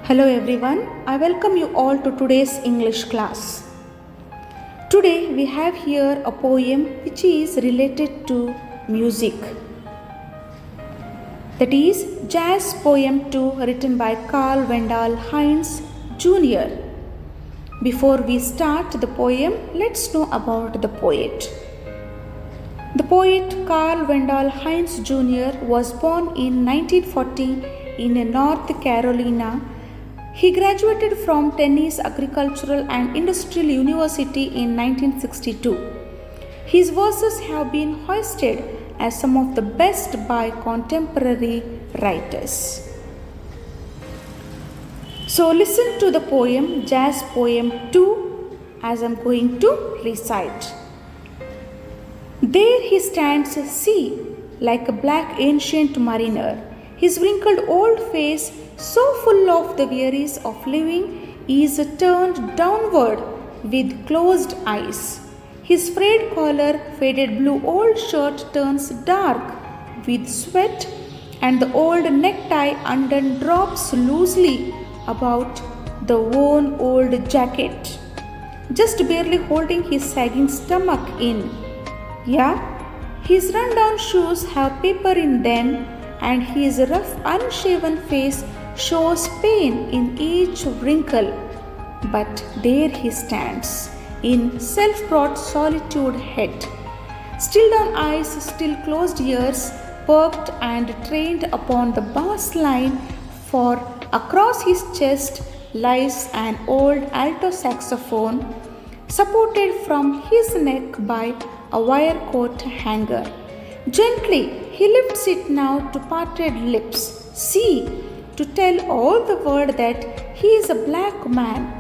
Hello everyone, I welcome you all to today's English class. Today we have here a poem which is related to music. That is Jazz Poem 2 written by Carl Wendell Heinz Jr. Before we start the poem, let's know about the poet. The poet Carl Wendell Heinz Jr. was born in 1940 in North Carolina. He graduated from Tennessee Agricultural and Industrial University in 1962. His verses have been hoisted as some of the best by contemporary writers. So listen to the poem Jazz Poem 2 as I am going to recite. There he stands, see, like a black ancient mariner. His wrinkled old face, so full of the wearies of living, is turned downward with closed eyes. His frayed collar, faded blue old shirt turns dark with sweat, and the old necktie undone drops loosely about the worn old jacket, just barely holding his sagging stomach in. Yeah, his run-down shoes have paper in them, and his rough, unshaven face shows pain in each wrinkle. But there he stands, in self-brought solitude head, still down eyes, still closed ears, perked and trained upon the bass line, for across his chest lies an old alto saxophone, supported from his neck by a wire coat hanger. Gently he lifts it now to parted lips, see, to tell all the world that he is a black man,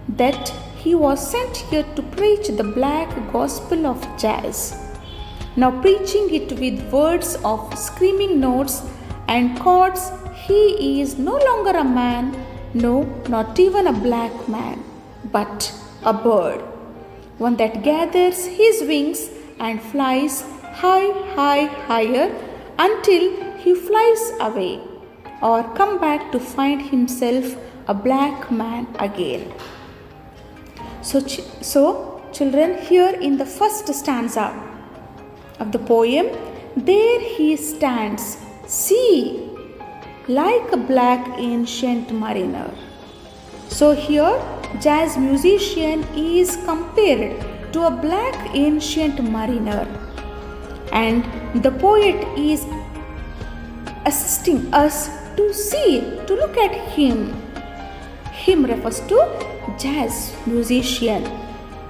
that he was sent here to preach the black gospel of jazz. Now preaching it with words of screaming notes and chords, he is no longer a man, no, not even a black man, but a bird, one that gathers his wings and flies higher until he flies away or come back to find himself a black man again. So children, here in the first stanza of the poem, there he stands, see, like a black ancient mariner. So here jazz musician is compared to a black ancient mariner, and the poet is assisting us to see, to look at him. Him refers to jazz musician.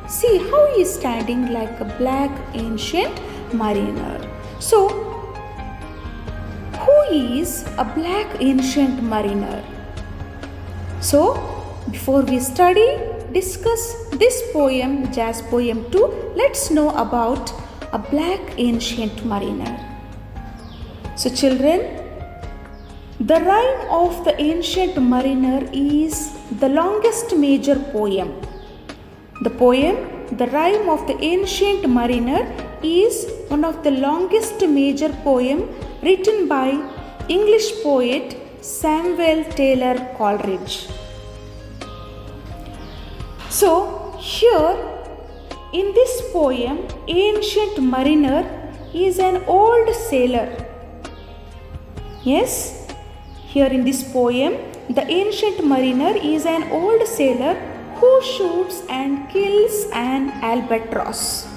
See how he is standing like a black ancient mariner. So, who is a black ancient mariner? So, before we discuss this poem, Jazz Poem 2, let's know about a black ancient mariner. So children, the rhyme of the ancient mariner is the longest major poem. The rhyme of the ancient mariner is one of the longest major poem written by English poet Samuel Taylor Coleridge. So here in this poem, ancient mariner is an old sailor. Yes, here in this poem, the ancient mariner is an old sailor who shoots and kills an albatross.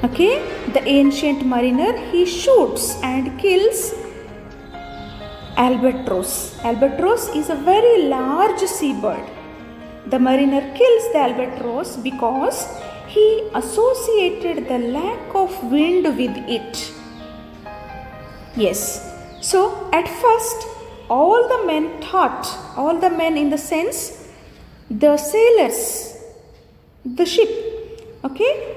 Okay, the ancient mariner, he shoots and kills albatross. Albatross is a very large seabird. The mariner kills the albatross because he associated the lack of wind with it. Yes. So at first all the men in the sense the sailors, the ship, okay,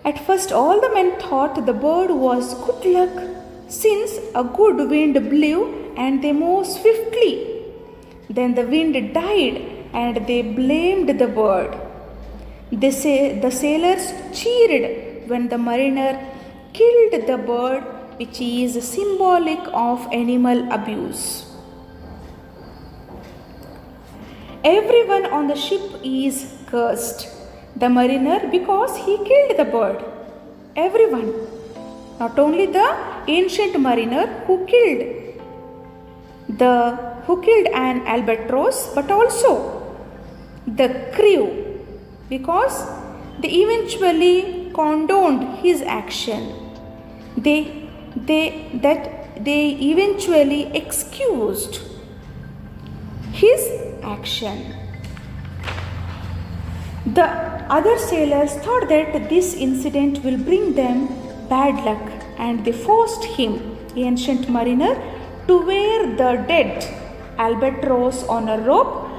at first all the men thought the bird was good luck since a good wind blew and they moved swiftly. Then the wind died and they blamed the bird. They say the sailors cheered when the mariner killed the bird, which is symbolic of animal abuse. Everyone on the ship is cursed. The mariner because he killed the bird. Everyone. Not only the ancient mariner who killed an albatross, but also the crew, because they eventually condoned his action. They eventually excused his action. The other sailors thought that this incident will bring them bad luck, and they forced him, ancient mariner, to wear the dead albatross on a rope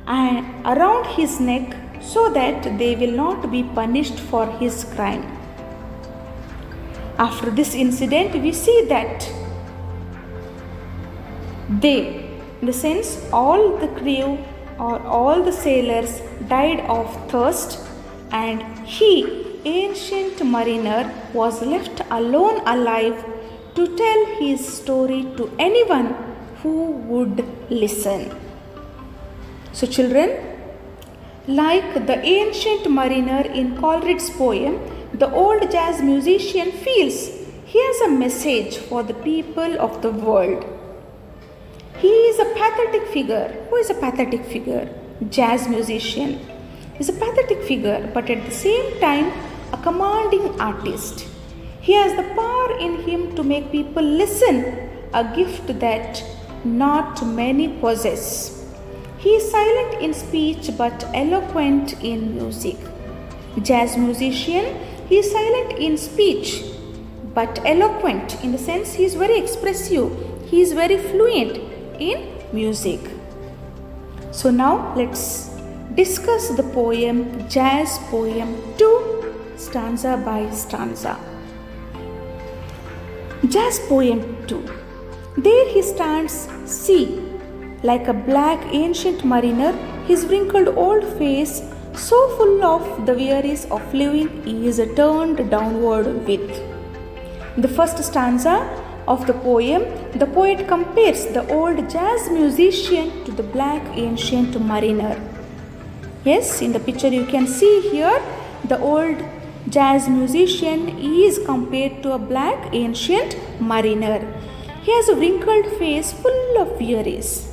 and around his neck so that they will not be punished for his crime. After this incident, we see that they, in the sense all the crew or all the sailors, died of thirst, and he, ancient mariner, was left alone alive to tell his story to anyone who would listen. So children, like the ancient mariner in Coleridge's poem, the old jazz musician feels he has a message for the people of the world. He is a pathetic figure. Who is a pathetic figure? Jazz musician. He is a pathetic figure, but at the same time a commanding artist. He has the power in him to make people listen, a gift that not many possess. He is silent in speech but eloquent in music. Jazz musician, he is silent in speech but eloquent, in the sense he is very expressive. He is very fluent in music. So now let's discuss the poem, Jazz Poem 2, stanza by stanza. Jazz Poem 2. There he stands, see, like a black ancient mariner, his wrinkled old face, so full of the wearies of living, is turned downward with. In the first stanza of the poem, the poet compares the old jazz musician to the black ancient mariner. Yes, in the picture you can see here, the old jazz musician is compared to a black ancient mariner. He has a wrinkled face full of wearies.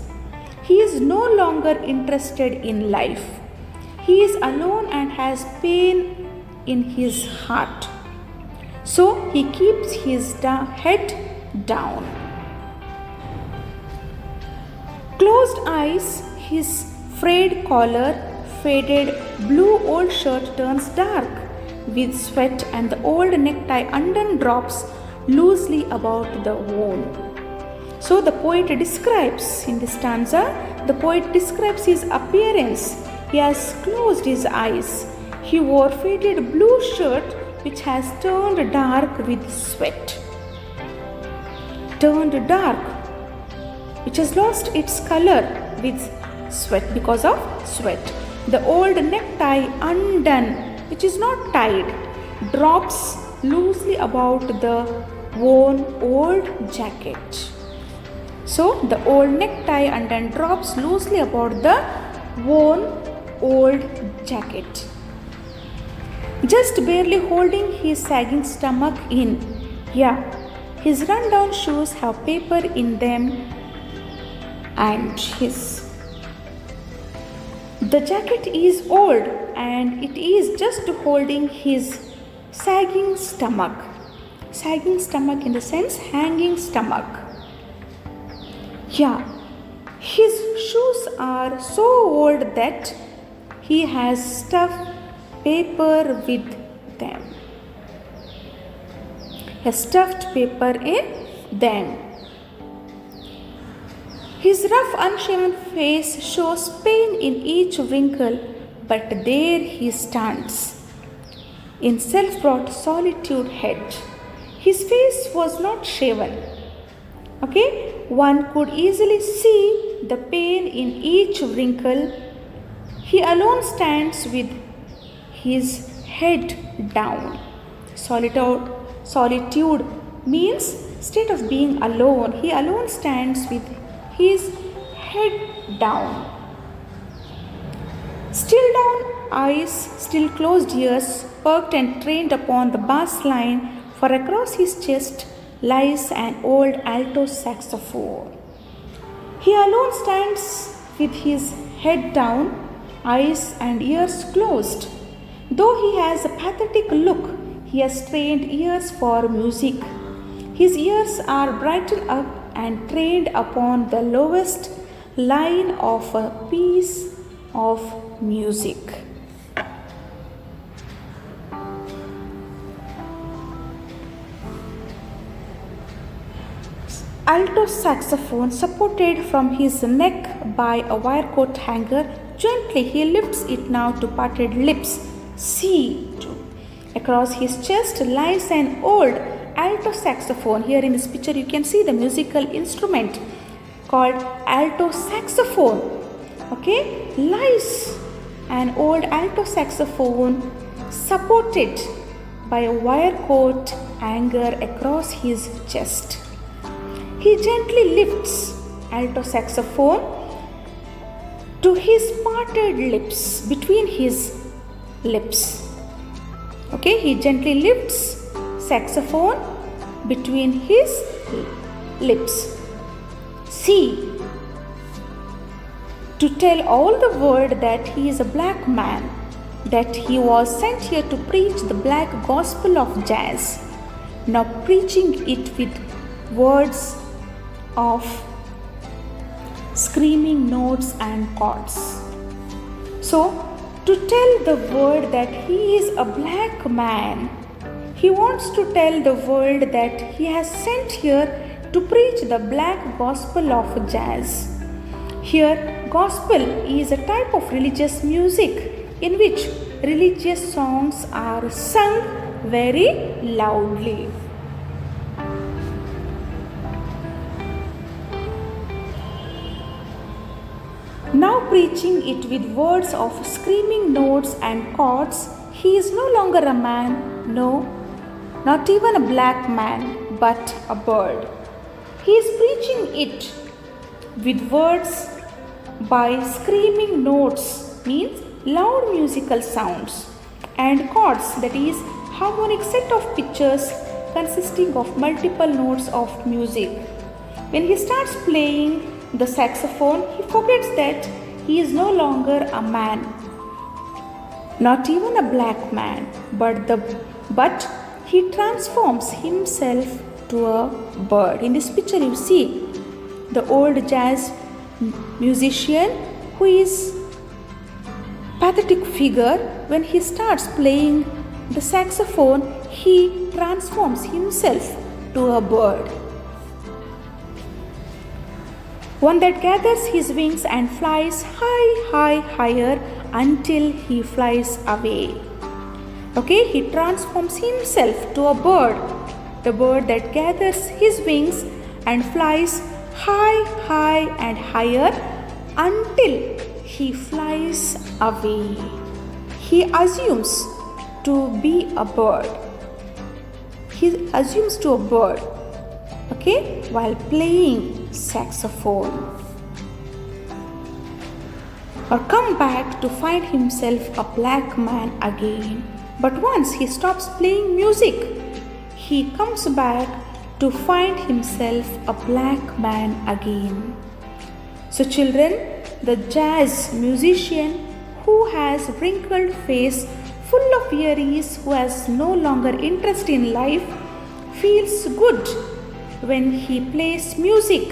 He is no longer interested in life. He is alone and has pain in his heart. So he keeps his head down. Closed eyes, his frayed collar, faded blue old shirt turns dark with sweat, and the old necktie undone drops loosely about the wound. So the poet describes, in this stanza, the poet describes his appearance. He has closed his eyes. He wore faded blue shirt which has turned dark with sweat. Turned dark, which has lost its color with sweat, because of sweat. The old necktie undone, which is not tied, drops loosely about the worn old jacket. So the old necktie undone drops loosely about the worn old jacket, just barely holding his sagging stomach in. Yeah, his run-down shoes have paper in them, and the jacket is old and it is just holding his sagging stomach. Sagging stomach, in the sense hanging stomach. Yeah, his shoes are so old that he has stuffed paper with them. He has stuffed paper in them. His rough, unshaven face shows pain in each wrinkle, but there he stands, in self-brought solitude head. His face was not shaven. Okay, one could easily see the pain in each wrinkle. He alone stands with his head down. Solitude means state of being alone. He alone stands with his head down. Still down eyes, still closed ears, perked and trained upon the bass line, for across his chest lies an old alto saxophone. He alone stands with his head down, eyes and ears closed. Though he has a pathetic look, he has trained ears for music. His ears are brightened up and trained upon the lowest line of a piece of music. Alto saxophone, supported from his neck by a wire coat hanger, gently he lifts it now to parted lips. See, across his chest lies an old alto saxophone. Here in this picture you can see the musical instrument called alto saxophone. Okay, lies an old alto saxophone supported by a wire coat hanger across his chest. He gently lifts alto saxophone to his parted lips, between his lips. Okay, he gently lifts saxophone between his lips. See, to tell all the world that he is a black man, that he was sent here to preach the black gospel of jazz, now preaching it with words of screaming notes and chords. So, to tell the world that he is a black man, he wants to tell the world that he has sent here to preach the black gospel of jazz. Here, gospel is a type of religious music in which religious songs are sung very loudly. Now preaching it with words of screaming notes and chords, he is no longer a man, no, not even a black man, but a bird. He is preaching it with words by screaming notes, means loud musical sounds, and chords, that is harmonic set of pictures consisting of multiple notes of music. When he starts playing the saxophone, he forgets that he is no longer a man, not even a black man, but he transforms himself to a bird. In this picture you see the old jazz musician who is pathetic figure. When he starts playing the saxophone, he transforms himself to a bird, one that gathers his wings and flies higher until he flies away. Okay, he transforms himself to a bird, the bird that gathers his wings and flies high and higher until he flies away. He assumes to be a bird. He assumes to a bird, okay, while playing saxophone, or come back to find himself a black man again. But once he stops playing music, he comes back to find himself a black man again. So children, the jazz musician who has wrinkled face full of worries, who has no longer interest in life, feels good when he plays music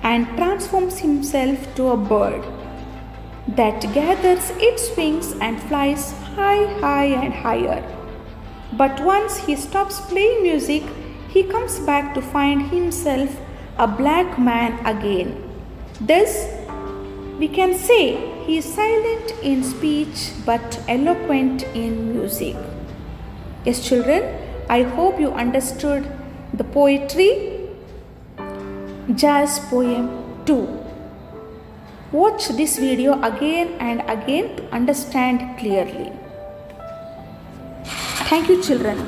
and transforms himself to a bird that gathers its wings and flies high and higher. But once he stops playing music, he comes back to find himself a black man again. Thus, we can say he is silent in speech but eloquent in music. Yes, children, I hope you understood the poetry jazz poem 2. Watch this video again and again to understand clearly. Thank you, children.